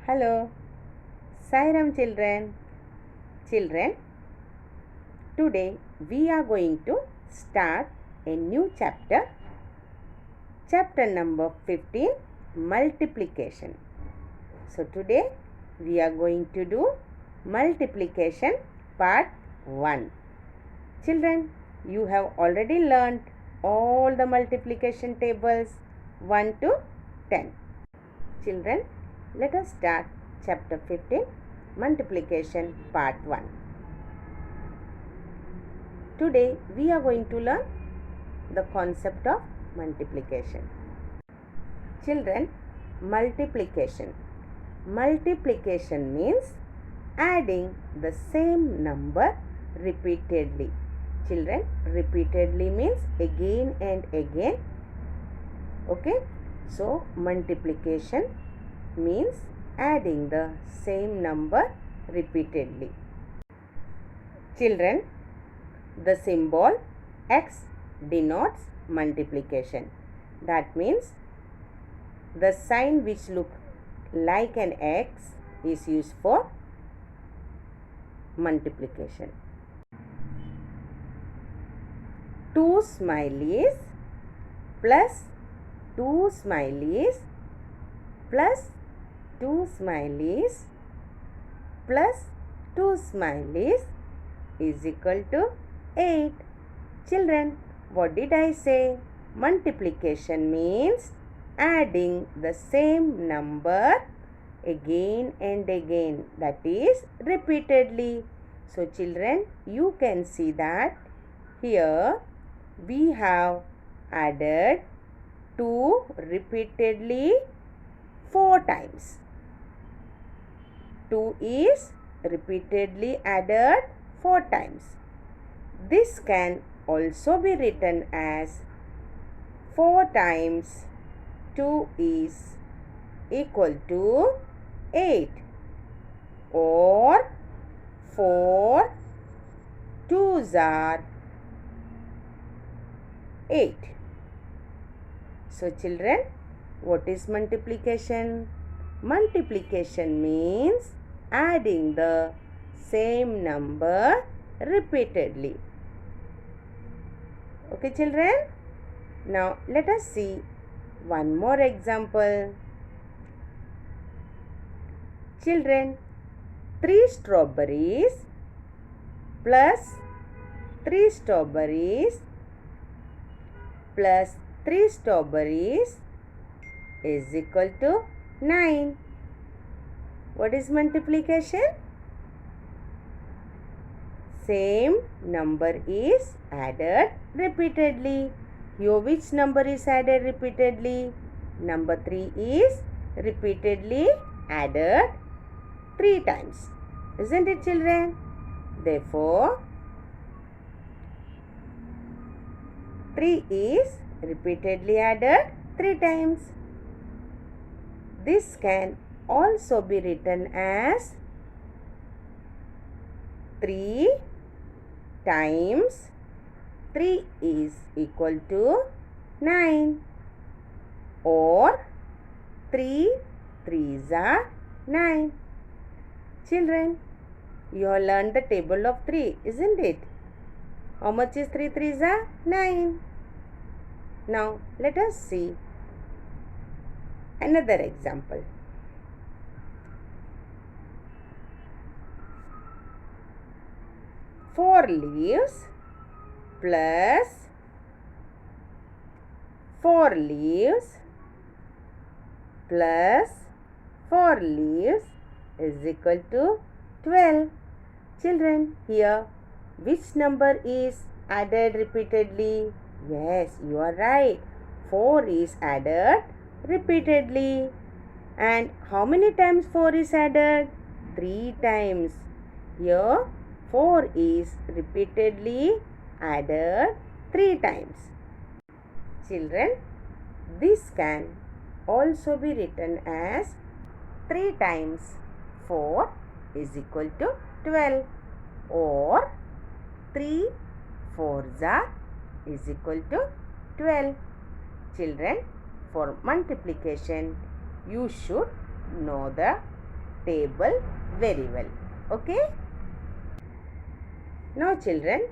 Hello, Sairam children. Children, today we are going to start a new chapter. Chapter number 15, multiplication. So today we are going to do multiplication part 1. Children, you have already learnt all the multiplication tables 1 to 10. Children, let us start chapter 15, multiplication part 1. Today we are going to learn the concept of multiplication. Children, multiplication. Multiplication means adding the same number repeatedly. Children, repeatedly means again and again. Okay, so multiplication means adding the same number repeatedly. Children, the symbol X denotes multiplication. That means the sign which looks like an X is used for multiplication. 2 smileys plus 2 smileys plus 2 smileys plus 2 smileys is equal to 8. Children, what did I say? Multiplication means adding the same number again and again, that is repeatedly. So children, you can see that here we have added 2 repeatedly 4 times. 2 is repeatedly added 4 times. This can also be written as 4 times 2 is equal to 8, or 4 2s are 8. So children, what is multiplication? Multiplication means adding the same number repeatedly. Okay children, now let us see one more example. Children, 3 strawberries plus 3 strawberries plus 3 strawberries is equal to 9. What is multiplication? Same number is added repeatedly. Here which number is added repeatedly? Number 3 is repeatedly added 3 times. Isn't it children? Therefore, 3 is repeatedly added 3 times. This can also be written as 3 times 3 is equal to 9, or 3 3s are 9. Children, you have learned the table of 3, isn't it? How much is 3 3s are? 9. Now, let us see another example. 4 leaves plus 4 leaves plus 4 leaves is equal to 12. Children, here which number is added repeatedly? Yes, you are right. 4 is added repeatedly. And how many times 4 is added? 3 times. Here 4 is repeatedly added 3 times. Children, this can also be written as 3 times 4 is equal to 12, or 3 4s are is equal to 12. Children, for multiplication, you should know the table very well. Okay? Now children,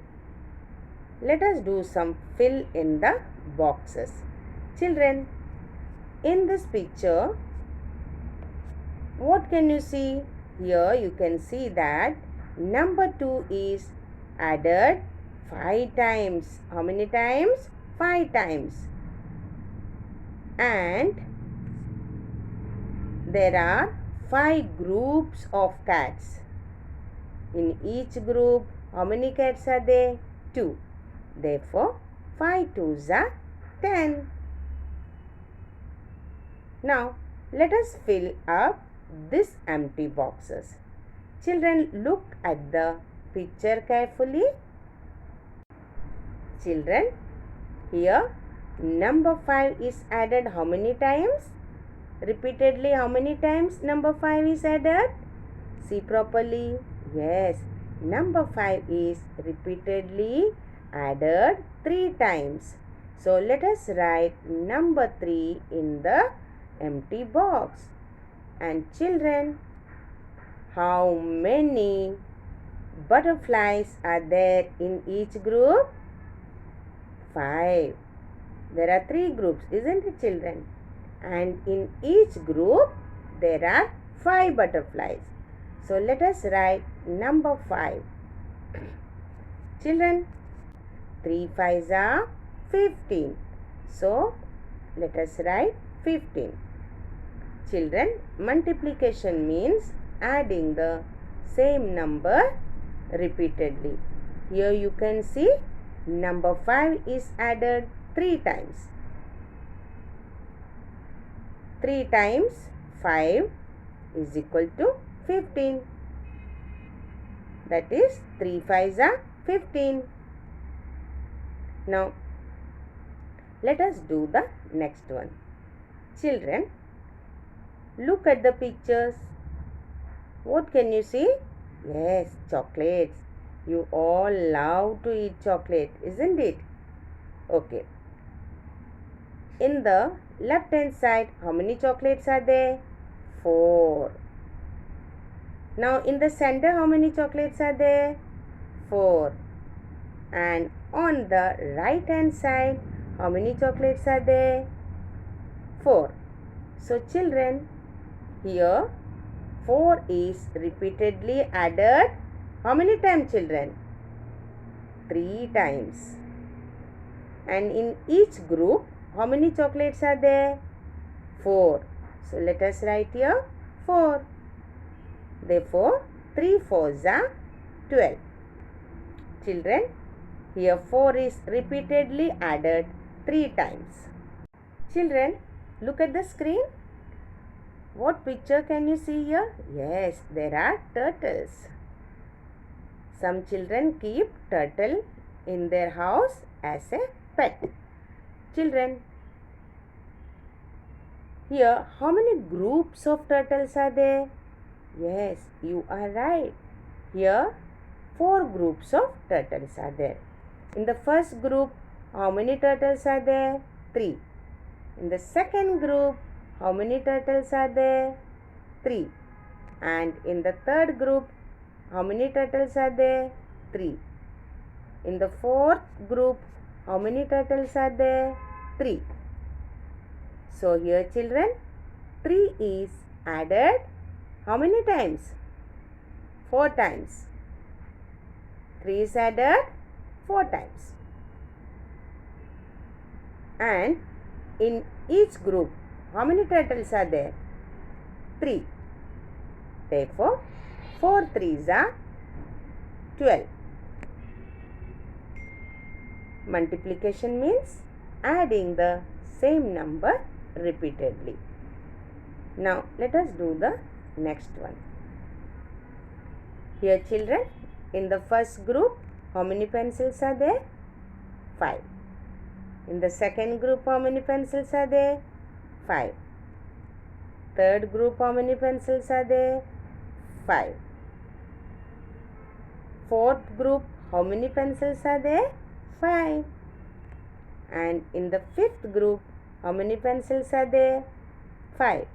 let us do some fill in the boxes. Children, in this picture, what can you see? Here you can see that number 2 is added 5 times. How many times? 5 times. And there are 5 groups of cats. In each group, how many cats are there? 2. Therefore, 5 2s are 10. Now, let us fill up these empty boxes. Children, look at the picture carefully. Children, here number 5 is added how many times? Repeatedly, how many times number 5 is added? See properly. Yes, number 5 is repeatedly added 3 times. So, let us write number 3 in the empty box. And children, how many butterflies are there in each group? 5. There are 3 groups, isn't it, children? And in each group, there are 5 butterflies. So, let us write number 5. Children, 3 5s are 15. So, let us write 15. Children, multiplication means adding the same number repeatedly. Here you can see number 5 is added 3 times. 3 times 5 is equal to 15. That is 3 5s are 15. Now, let us do the next one. Children, look at the pictures. What can you see? Yes, chocolates. You all love to eat chocolate, isn't it? Okay. In the left hand side, how many chocolates are there? 4. Now in the center, how many chocolates are there? 4. And on the right hand side, how many chocolates are there? 4. So children, here 4 is repeatedly added. How many times, children? 3 times. And in each group, how many chocolates are there? 4. So let us write here 4. Therefore, 3 4s are 12. Children, here 4 is repeatedly added 3 times. Children, look at the screen. What picture can you see here? Yes, there are turtles. Some children keep turtle in their house as a pet. Children, here how many groups of turtles are there? Yes, you are right. Here 4 groups of turtles are there. In the first group, how many turtles are there? 3. In the second group, how many turtles are there? 3. And in the third group, how many turtles are there? 3. In the fourth group, how many turtles are there? 3. So here children, 3 is added how many times? 4 times. 3 is added 4 times. And in each group, how many turtles are there? 3. Therefore, 4 3s are 12. Multiplication means adding the same number repeatedly. Now, let us do the next one. Here children, in the first group, how many pencils are there? 5. In the second group, how many pencils are there? 5. Third group, how many pencils are there? 5. Fourth group, how many pencils are there? 5. And in the fifth group, how many pencils are there? 5.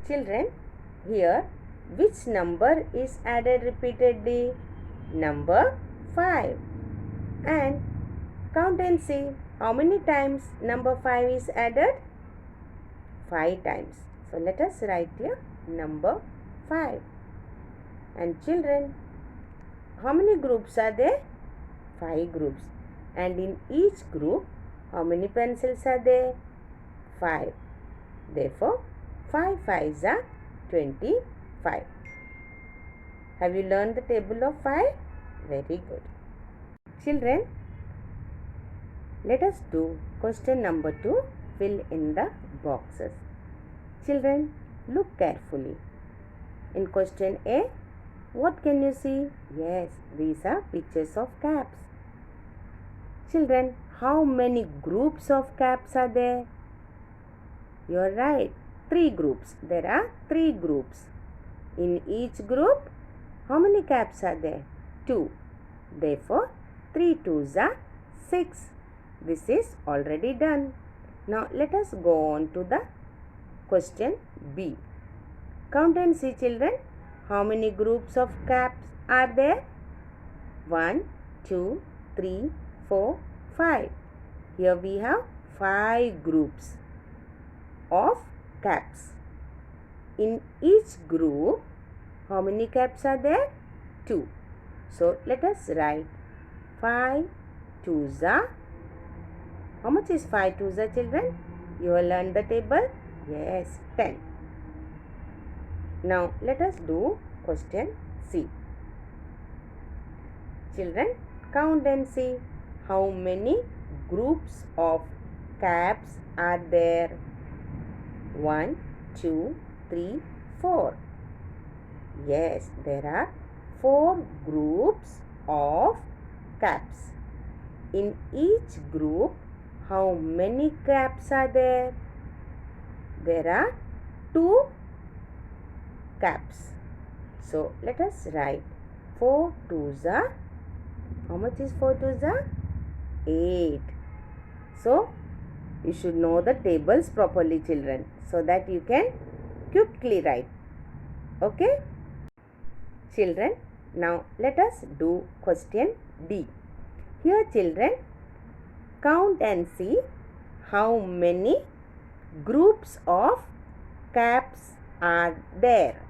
Children, Here, which number is added repeatedly? Number 5. And count and see how many times number 5 is added? 5 times. So let us write here number 5. And children, how many groups are there? 5 groups. And in each group, how many pencils are there? 5. Therefore, 5 5s are 25. Have you learned the table of 5? Very good. Children, let us do question number 2. Fill in the boxes. Children, look carefully. In question A, what can you see? Yes, these are pictures of caps. Children, how many groups of caps are there? You are right. 3 groups. There are 3 groups. In each group, how many caps are there? 2. Therefore, 3 2s are 6. This is already done. Now, let us go on to the question B. Count and see, children. How many groups of caps are there? 1, 2, 3, 4, 5. Here we have 5 groups of caps. In each group, how many caps are there? 2. So, let us write 5 2s are. How much is 5 2s are, children? You will learn the table? Yes, 10. Now, let us do question C. Children, count and see how many groups of caps are there. 1, 2, 3, 4. Yes, there are 4 groups of caps. In each group, how many caps are there? There are 2 caps. So, let us write 4 2s are. How much is 4 2s are? 8. So, you should know the tables properly, children, so that you can quickly write. Okay? Children, now let us do question D. Here, children, count and see how many groups of caps are there.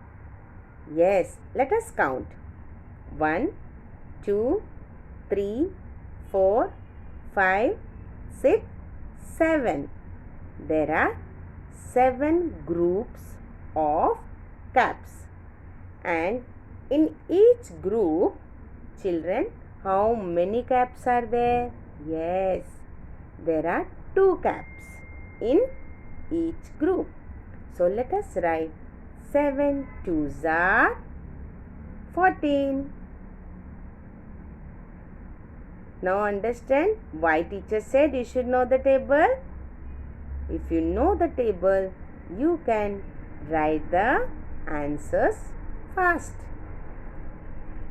Yes, let us count. 1, 2, 3, 4, 5, 6, 7. There are 7 groups of caps. And in each group, children, how many caps are there? Yes, there are 2 caps in each group. So, let us write 7 2s are 14. Now, understand why teacher said you should know the table? If you know the table, you can write the answers fast.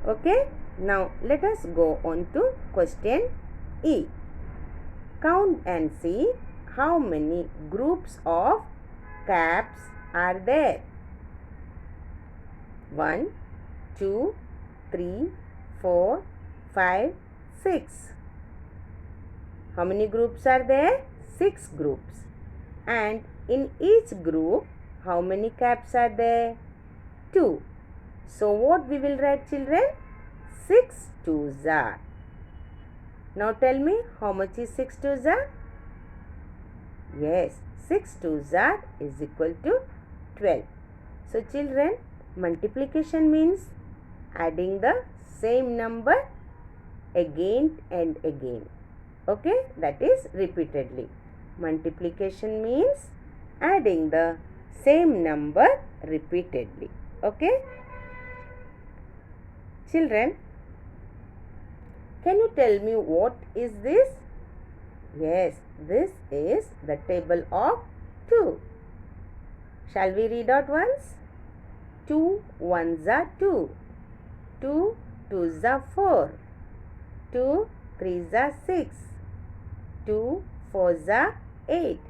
Okay? Now, let us go on to question E. Count and see how many groups of caps are there. 1, 2, 3, 4, 5, 6. How many groups are there? 6 groups. And in each group, how many caps are there? 2. So, what we will write, children? 6 2s are. Now, tell me, how much is 6 2s are? Yes, 6 2s are is equal to 12. So, children, multiplication means adding the same number again and again. Okay, that is repeatedly. Multiplication means adding the same number repeatedly. Okay. Children, can you tell me what is this? Yes, this is the table of 2. Shall we read out once? 2 1s are 2. 2 2s are 4. 2 3s are 6. 2 4s are 8.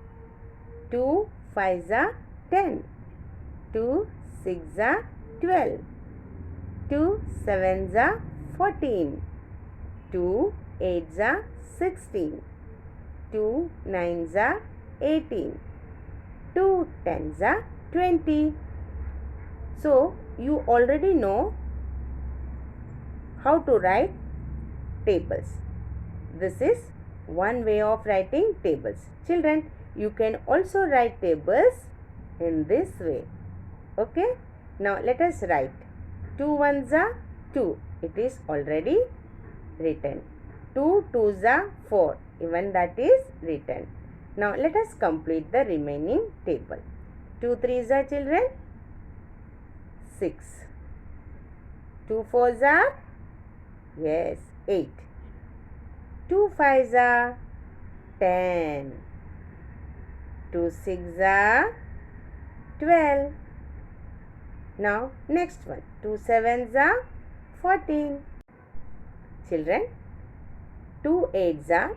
2 5s are 10. 2 6s are 12. 2 7s are 14. 2 8s are 16. 2 9s are 18. 2 10s are 20. So, you already know how to write tables. This is one way of writing tables. Children, you can also write tables in this way. Okay? Now, let us write. 2 1s are 2. It is already written. 2 2s are 4. Even that is written. Now, let us complete the remaining table. 2 3s are children 6. 2 4s are, yes, 8. 2 5s are 10. 2 6s are 12. Now, next one. 2 7s are 14. Children, 2 8s are,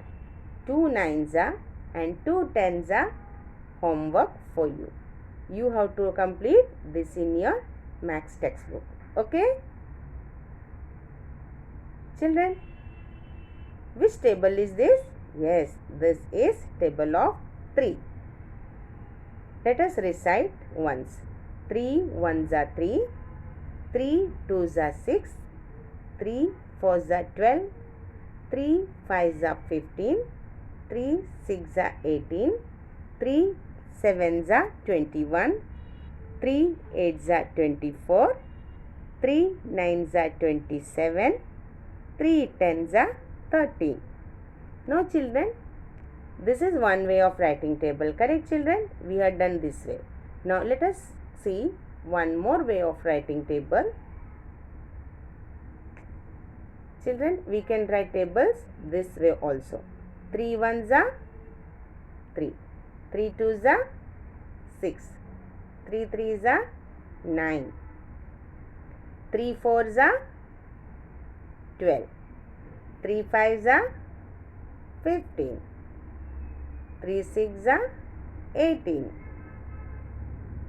2 9s are, and 2 10s are homework for you. You have to complete this in your maths textbook. Okay? Children, which table is this? Yes, this is table of 3. Let us recite once. 3 1s are 3. 3 2s are 6. 3 4s are 12. 3 5s are 15. 3 6s are 18. 3 7s are 21. 3 8s are 24. 3 9s are 27. 3 10s are 30. Now children, this is one way of writing table. Correct children? We have done this way. Now let us see one more way of writing table. Children, we can write tables this way also. 3 1s are 3. 3 2s are 6. 3 3s are 9. 3 4s are 12. 3 5s are 15. 3 6s are 18.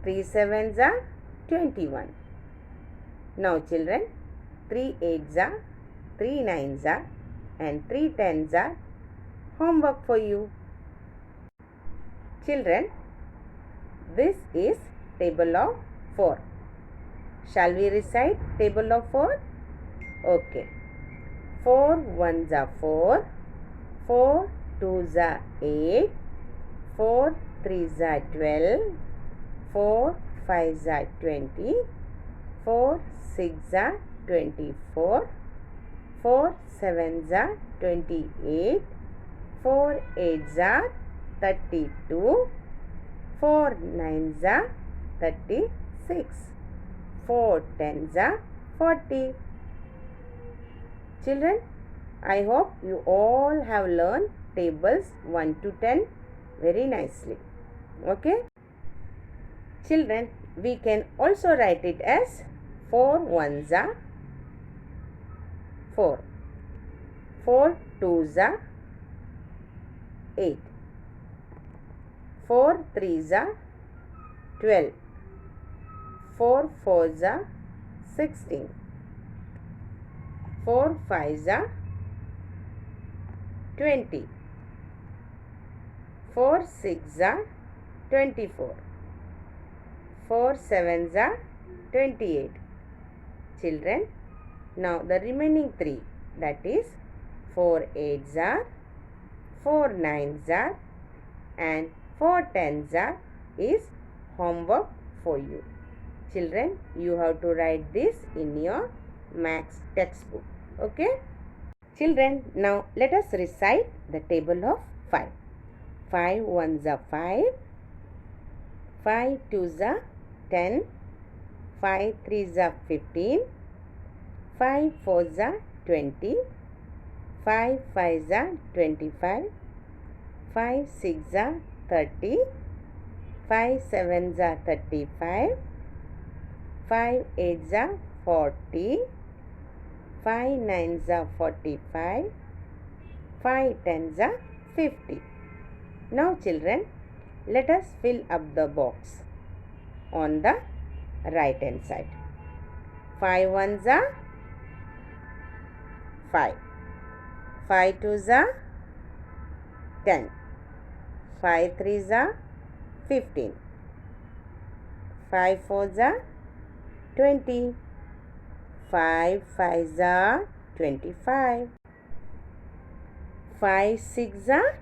3 7s are 21. Now children, 3 8s are, 3 9s are, and 3 10s are homework for you. Children, this is table of 4. Shall we recite table of 4? Okay. 4 1s are 4. 4 2s are 8. 4 3s are 12. 4 5s are 20. 4 6s are 24. 4 7s are 28. 4 8s are 32. 4 9s are 36. 4 10s are 40. Children, I hope you all have learned tables 1 to 10 very nicely. Okay? Children, we can also write it as 4 1s are 4. 4 2s are 8. 4 3s are 12. 4 4s are 16. 4 5s are 20. 4 6s are 24. 4 7s are 28. Children, now the remaining 3, that is 4 8s are, 4 9s are, and 4 10s are is homework for you. Children, you have to write this in your maths textbook. Okay? Children, now let us recite the table of 5. 5 1s are 5. 5 2s are 10. 5 3s are 15. 5 4s are 20. 5 5s are 25. 5 6s are 30. 5 7s are 35. 5 8s are 40. 5 9s are 45. 5 10s are 50. Now children, let us fill up the box on the right hand side. 5 ones are 5. 5 twos are 10. 5 threes are 15. 5 fours are 20. 5 fives are 25. 5 six are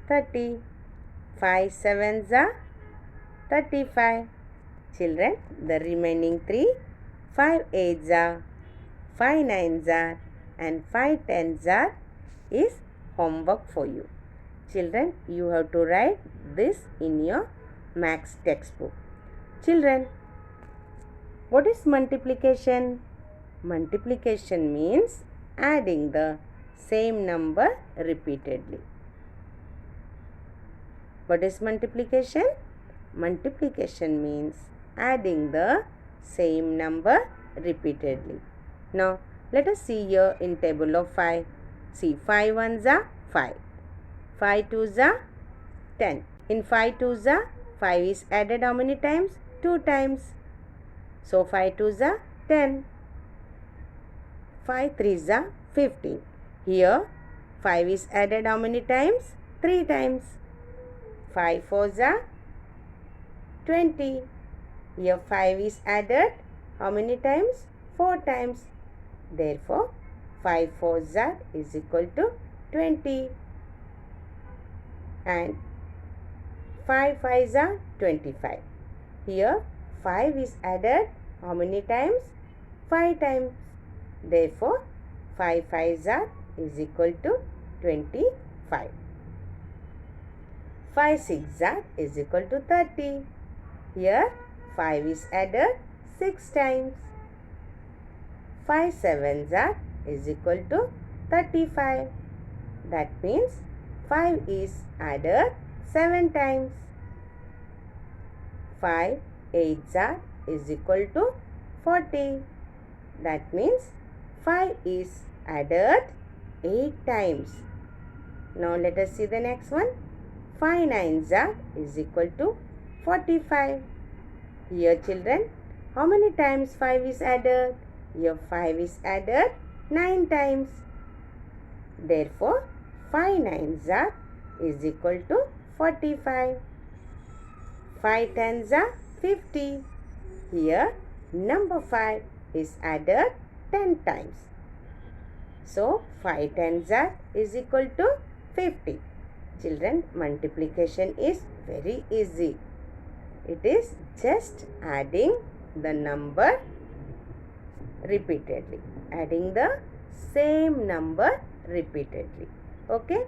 30. 5 sevens are 35. Children, the remaining 3, 5 eights are, 5 nines are, and 5 tens are is homework for you. Children, you have to write this in your maths textbook. Children, what is multiplication? Multiplication means adding the same number repeatedly. What is multiplication? Multiplication means adding the same number repeatedly. Now, let us see here in table of 5. See, 5 ones are 5. 5 twos are 10. In 5 twos are 5 is added how many times? 2 times. So, 5 twos are 10. 5 threes are 15. Here, 5 is added how many times? 3 times. 5 fours are 20. Here 5 is added how many times? 4 times. Therefore, 5 fours are is equal to 20. And 5 fives are 25. Here 5 is added how many times? 5 times. Therefore, 5 fives are is equal to 25. 5 six are is equal to 30. Here 5 is added 6 times. 5 sevens are is equal to 35. That means 5 is added 7 times. 5 eights are is equal to 40. That means 5 is added 8 times. Now let us see the next one. 5 nines are is equal to 45. Here children, how many times 5 is added? Here 5 is added 9 times. Therefore, 5 nines are is equal to 45. 5 tens are 50. Here number 5 is added 10 times. So, 5 tens are is equal to 50. Children, multiplication is very easy. It is just adding the number repeatedly. Adding the same number repeatedly. Okay?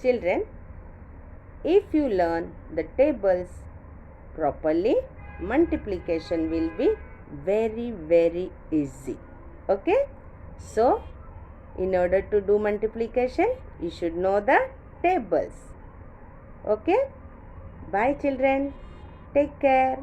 Children, if you learn the tables properly, multiplication will be very easy. Okay? So, in order to do multiplication, you should know the tables. Okay? Bye children. Take care.